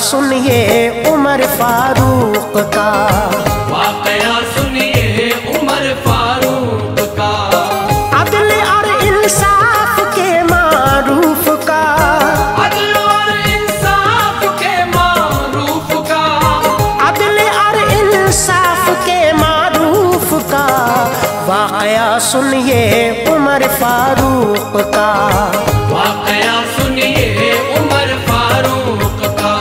सुनिए उमर फारूक का, वाकया सुनिए उमर फारूक का। अदल और इंसाफ के मारूफ का, अदल और इंसाफ के मारूफ का, अदल और इंसाफ के मारूफ का, वाकया सुनिए उमर फारूक का, वाकया सुनिए उमर फारूक का,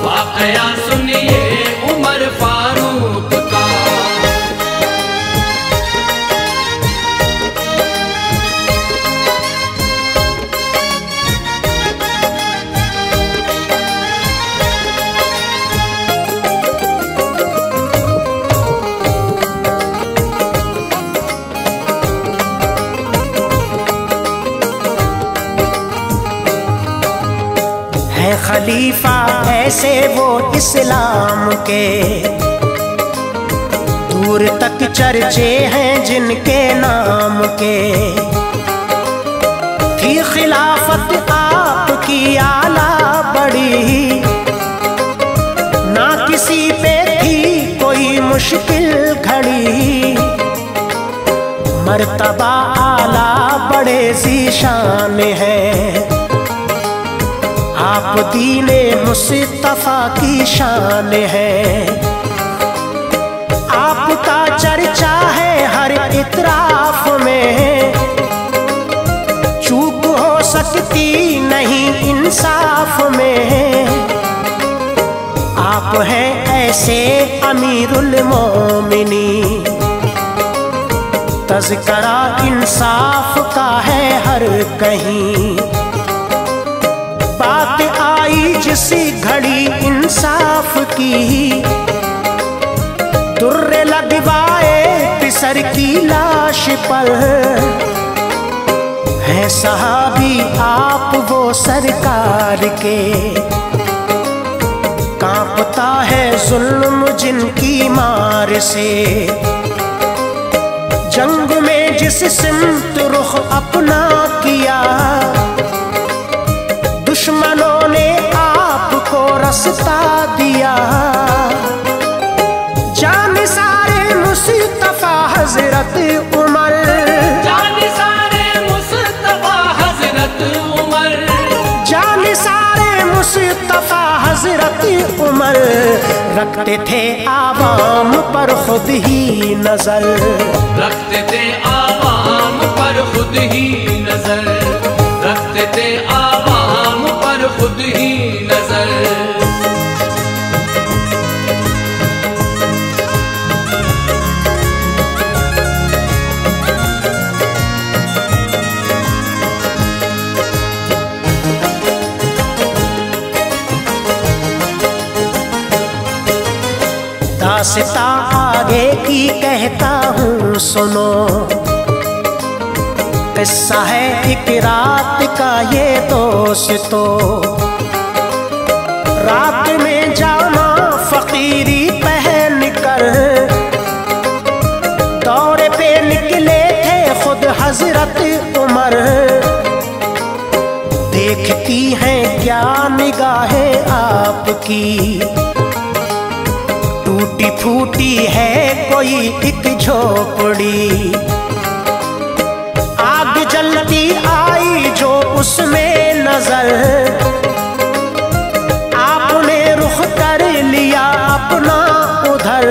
वाकया सुनिए उमर फारूक का। है खलीफा ऐसे वो इस्लाम के, दूर तक चर्चे हैं जिनके नाम के। थी खिलाफत आपकी आला बड़ी, ना किसी पे थी कोई मुश्किल घड़ी। मर्तबा आला बड़े ज़ीशान है, आप दीने मुस्तफा की शान है। आपका चर्चा है हर इतराफ में, चूक हो सकती नहीं इंसाफ में। आप हैं ऐसे अमीरुल मोमिनीन, तज़किरा इंसाफ का है हर कहीं। बात आई जिस घड़ी इंसाफ की, दुर्रे लगवाए पिसर की लाश पर। हैं सहाबी आप वो सरकार के, कांपता है जुल्म जिनकी मार से। जंग में जिस सिमत रुख अपना किया, दुश्मनों ने आपको रास्ता दिया। जानिसारे मुस्तफा हजरत उमर, जानिसारे मुस्तफा हजरत उमर, जानिसारे मुस्तफा हजरत उमर। रखते थे आवाम पर खुद ही नजर, रखते थे आवाम पर खुद ही नजर, रखते थे आवाम पर खुद ही नजर। दास्ता आगे की कहता हूँ सुनो, किस्सा है एक रात का ये दोस्तों। रात में जामा फकीरी पहन कर, दौरे पे निकले थे खुद हजरत उमर। देखती हैं क्या निगाहें आपकी, टूटी फूटी है कोई एक झोपड़ी। आग जलती आई जो उसमें नजर, आपने रुख कर लिया अपना उधर।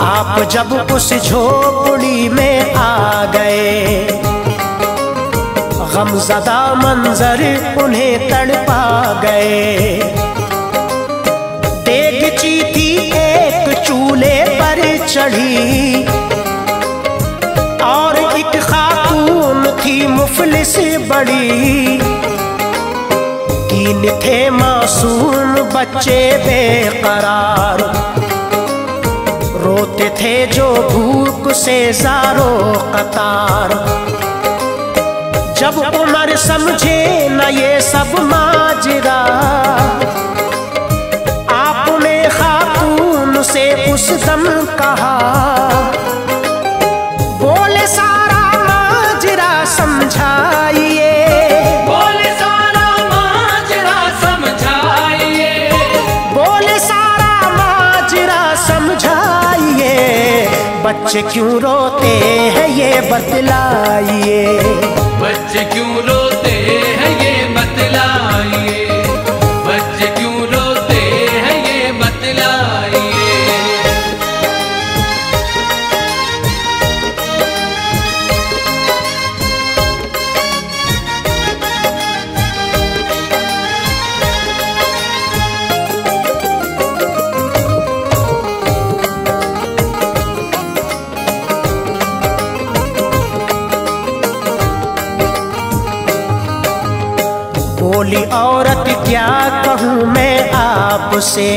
आप जब उस झोपड़ी में आ गए, गमज़दा मंजर उन्हें तड़पा गए। देगची थी एक चूल्हे पर चढ़ी, और एक खातून थी मुफलिस बड़ी। तीन थे मासूम बच्चे बेकरार, रोते थे जो भूख से ज़ारो कतार। जब उमर समझे न ये सब माजरा, आपने खातून से उस दम कहा, बोले सारा माजरा समझाइए, बोले सारा माजरा समझाइए। बच्चे क्यों रोते हैं ये बतलाइए, बच्चे क्यों रोते हैं ये बतलाइए, बच्चे क्यों रोते हैं ये बतलाइए। बोली औरत क्या कहूँ मैं आपसे,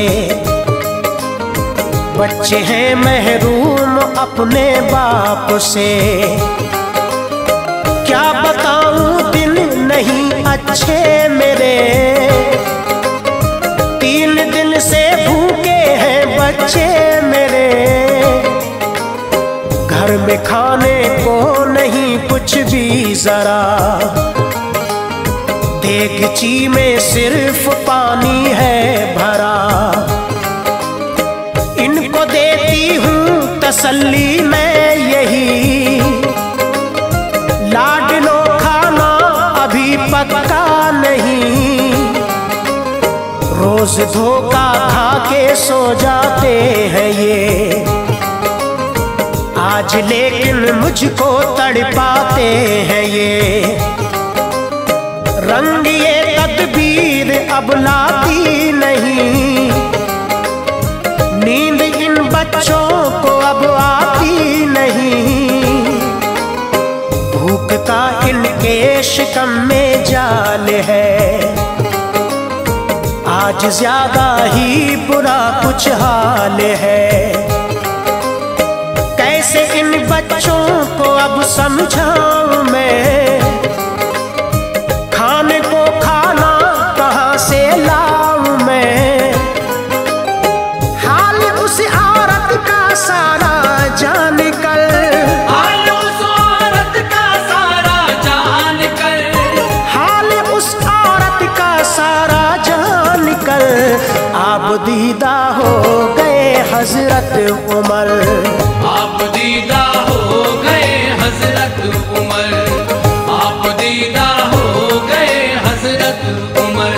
बच्चे हैं महरूम अपने बाप से। क्या बताऊं दिन नहीं अच्छे मेरे, 3 दिन से भूखे हैं बच्चे मेरे। घर में खाने को नहीं कुछ भी जरा, देगची में सिर्फ पानी है भरा। इनको देती हूँ तसल्ली मैं यही, लाडलो खाना अभी पक्का नहीं। रोज धोखा खा के सो जाते हैं ये, आज लेकिन मुझको तड़पाते हैं ये। रंग ये तदबीर अब लाती नहीं, नींद इन बच्चों को अब आती नहीं। भूख का इनके शिकम में जाल है, आज ज्यादा ही बुरा कुछ हाल है। कैसे इन बच्चों को अब समझाऊं मैं, खाने को खाना कहाँ से लाऊं मैं। हाल उस औरत का सारा जान कर, हाल उस औरत का सारा जान कर, हाल उस औरत का सारा जान कर। आप दीदा हो गए हजरत उमर, आप दीदा हो गए हजरत उमर, आप दीदा हो गए हजरत उमर।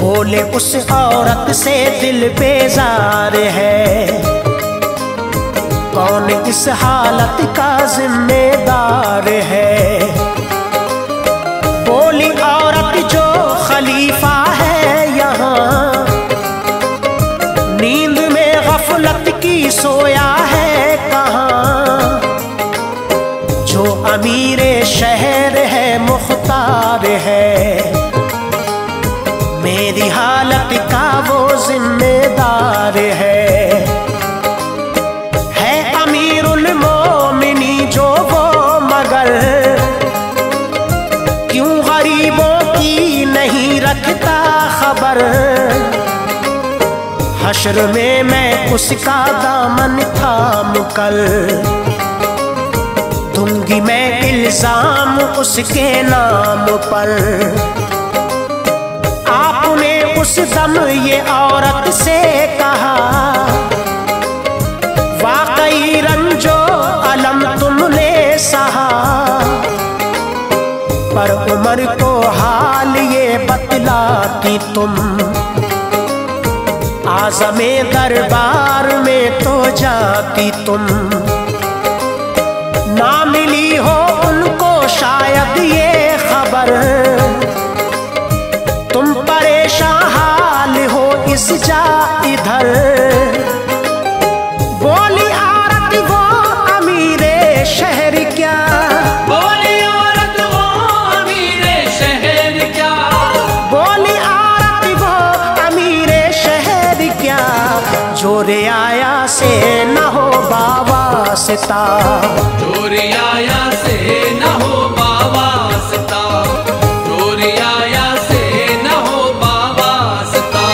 बोले उस औरत से दिल बेजार है, कौन इस हालत का जिम्मेदार है। बोली औरत जो खलीफा है यहाँ, नींद में गफलत की सोया है कहाँ। जो अमीरे शहर है मुख्तार है, मेरी हालत का वो जिम्मेदार है। अमीरुल मोमिनी जो वो मगर, क्यों गरीबों की नहीं रखता खबर। हश्र में मैं उसका दामन थाम कर, दूंगी मैं इल्जाम उसके नाम पर। आपने उस दम ये औरत से कहा, वाकई रंजो अलम तुमने सहा। पर उमर को हाल ये बतलाती तुम, आज़मे दरबार में तो जाती तुम। ना मिली हो उनको शायद ये खबर, तुम परेशान हाल हो इस जा इधर। बोली औरत वो अमीरे शहर क्या, बोली औरत वो अमीरे शहर क्या, बोली औरत वो अमीरे शहर क्या। जो रियाया से न हो वास्ता, जो रियाया से न हो वास्ता, जो रियाया से न हो वास्ता।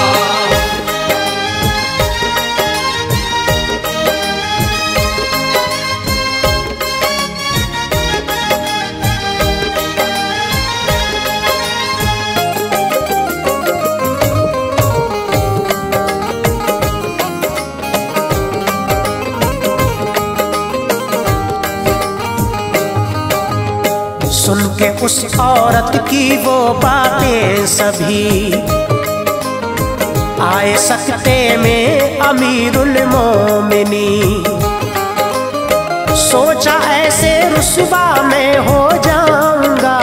सुन के उस औरत की वो बातें सभी आए सकते में अमीरुल मोमिनी। सोचा ऐसे रुस्वा में हो जाऊंगा,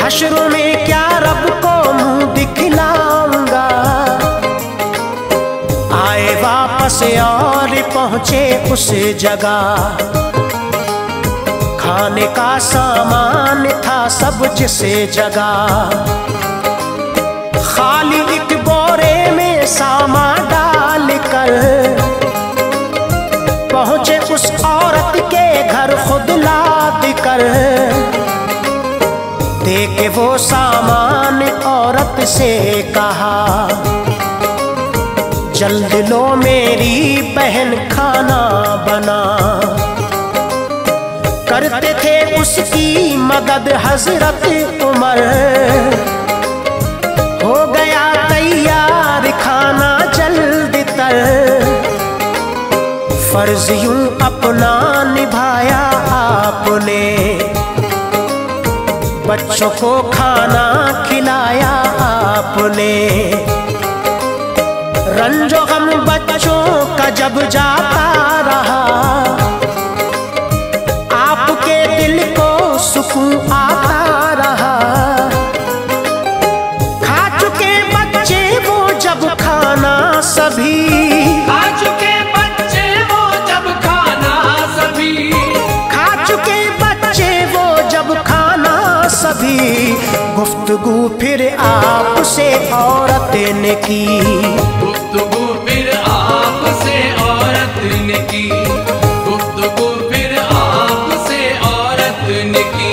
हश्र में क्या रब को मुंह दिखलाऊंगा। आए वापस और पहुंचे उस जगह, खाने का सामान था सब जिस जगह। खाली एक बोरे में सामान डाल कर पहुंचे उस औरत के घर खुद लाद कर। देखे वो सामान औरत से कहा, जल्द लो मेरी बहन खाना बना। करते थे उसकी मदद हजरत उमर, हो गया तैयार खाना जल्द तर। फर्ज यूं अपना निभाया आपने, बच्चों को खाना खिलाया आपने। रंजो गम बच्चों का जब जाता रहा, आपके दिल को सुकून आता रहा। खा चुके बच्चे वो जब खाना सभी, खा चुके बच्चे वो जब खाना सभी, खा चुके बच्चे वो जब खाना सभी। गुफ्तगू फिर आपसे औरत ने की, गुफ्तगू फिर आपसे औरत ने की, गुफ्तगू फिर आपसे औरत ने की।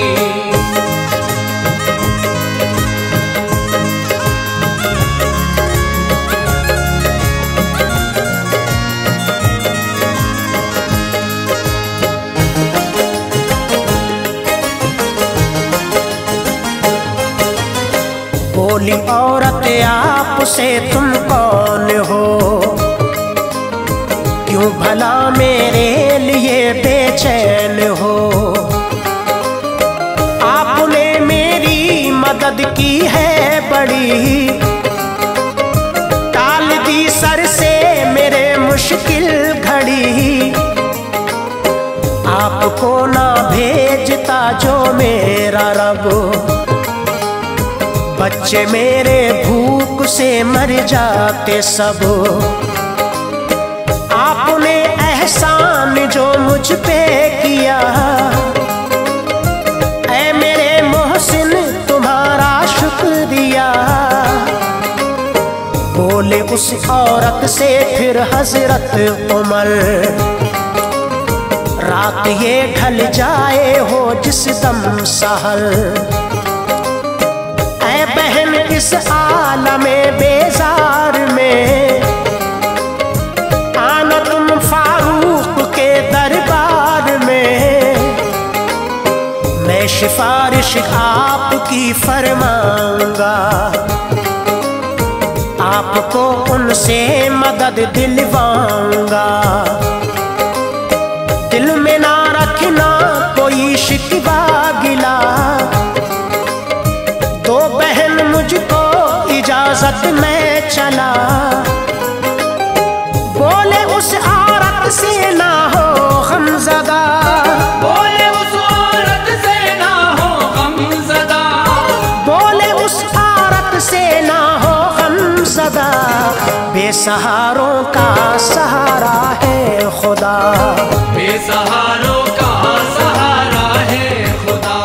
बोली औरत आपसे तुम कौन हो, क्यों भला मेरे लिए बेचैन हो। आपने मेरी मदद की है बड़ी, टाल दी सर से मेरे मुश्किल घड़ी। आपको ना भेजता जो मेरा रब, बच्चे मेरे भूख से मर जाते सब। आपने एहसान जो मुझ पे किया, ऐ मेरे मोहसिन तुम्हारा शुक्रिया। बोले उस औरत से फिर हजरत उमर, रात ये ढल जाए हो जिस दम सहर। बहन इस आलमे बेजार में, आना तुम फारूक के दरबार में। मैं सिफारिश आपकी फरमाऊंगा, आपको उनसे मदद दिलवाऊंगा। दिल में ना रखना कोई शिकवा गिला, तो बहन मुझको इजाजत में चला। बोले उस औरत से ना हो गमज़दा, बोले उस औरत से ना हो गमज़दा, बोले उस औरत से ना हो गमज़दा। बेसहारों का सहारा है खुदा, बेसहारों का सहारा है खुदा,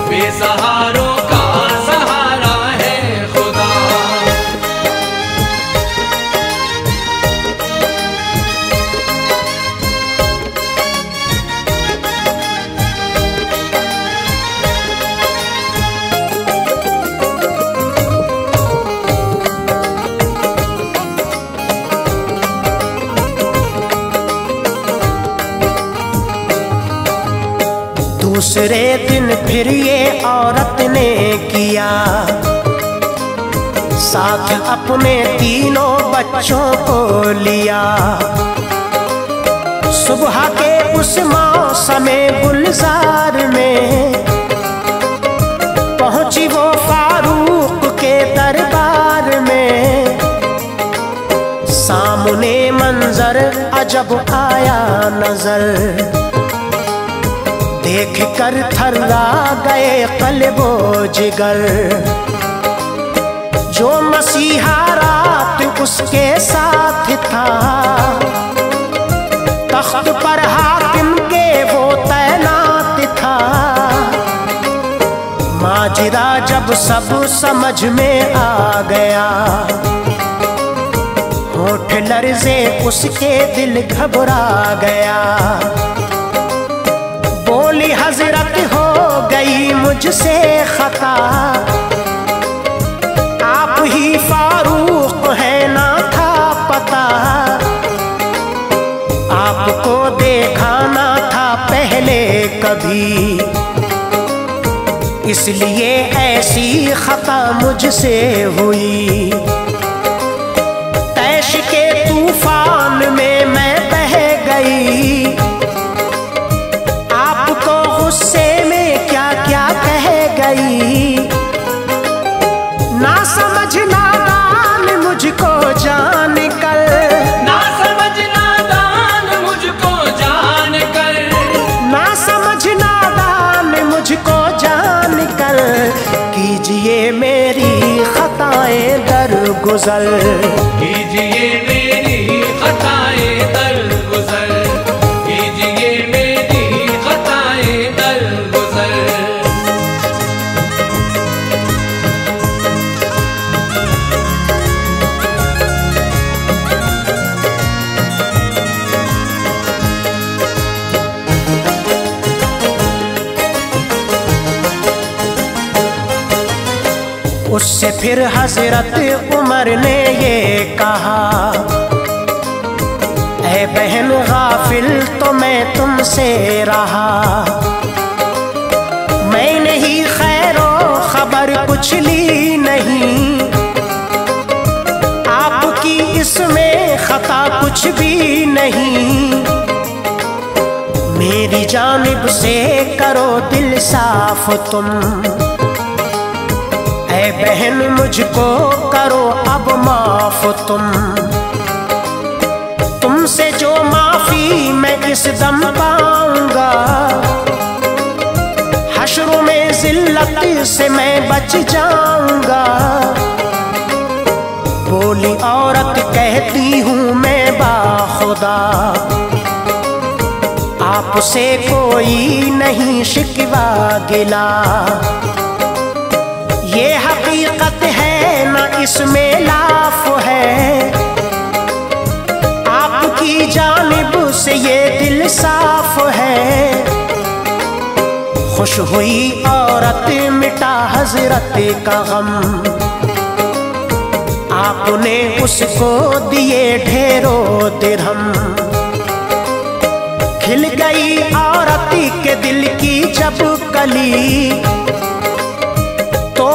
बेसहारों दूसरे दिन फिर ये औरत ने किया, साथ अपने तीनों बच्चों को लिया। सुबह के उस मौसम मौसमे गुलजार में पहुंची वो फारूक के दरबार में। सामने मंजर अजब आया नजर, देख कर थर्रा गए कल्बो जिगर। जो मसीहा रात उसके साथ था, तख्त पर हाकिम के वो तैनात था। माजरा जब सब समझ में आ गया, होठ लर्जे उसके दिल घबरा गया। बोली हजरत हो गई मुझसे खता, आप ही फारूक है ना था पता। आपको देखा ना था पहले कभी, इसलिए ऐसी खता मुझसे हुई। तैश के तूफान में मैं बह गई, आपको गुस्से में क्या क्या कह गई। ना समझ नादान मुझको जान कर, ना समझ नादान मुझको जान कर, ना समझ नादान मुझको जान कर। कीजिए मेरी खताएं दरगुजर, कीजिए मेरी खताएं दरगुजर, कीजिए मेरी खताएं दरगुजर। उससे फिर हजरत उमर ने ये कहा, ऐ बहन गाफिल तो मैं तुमसे रहा। मैंने ही खैरो खबर कुछ ली नहीं, आपकी इसमें खता कुछ भी नहीं। मेरी जानिब से करो दिल साफ तुम, ऐ बहन मुझको करो अब माफ तुम। तुमसे जो माफी मैं इस दम पाऊंगा, हश्र में जिल्लत से मैं बच जाऊंगा। बोली औरत कहती हूँ मैं बाखुदा, आपसे कोई नहीं शिकवा गिला। ये हकीकत है ना इसमें लाफ है, आपकी जानिब से ये दिल साफ है। खुश हुई औरत मिटा हजरत का गम, आपने उसको दिए ढेरों दिरहम। खिल गई औरत के दिल की जब कली, तो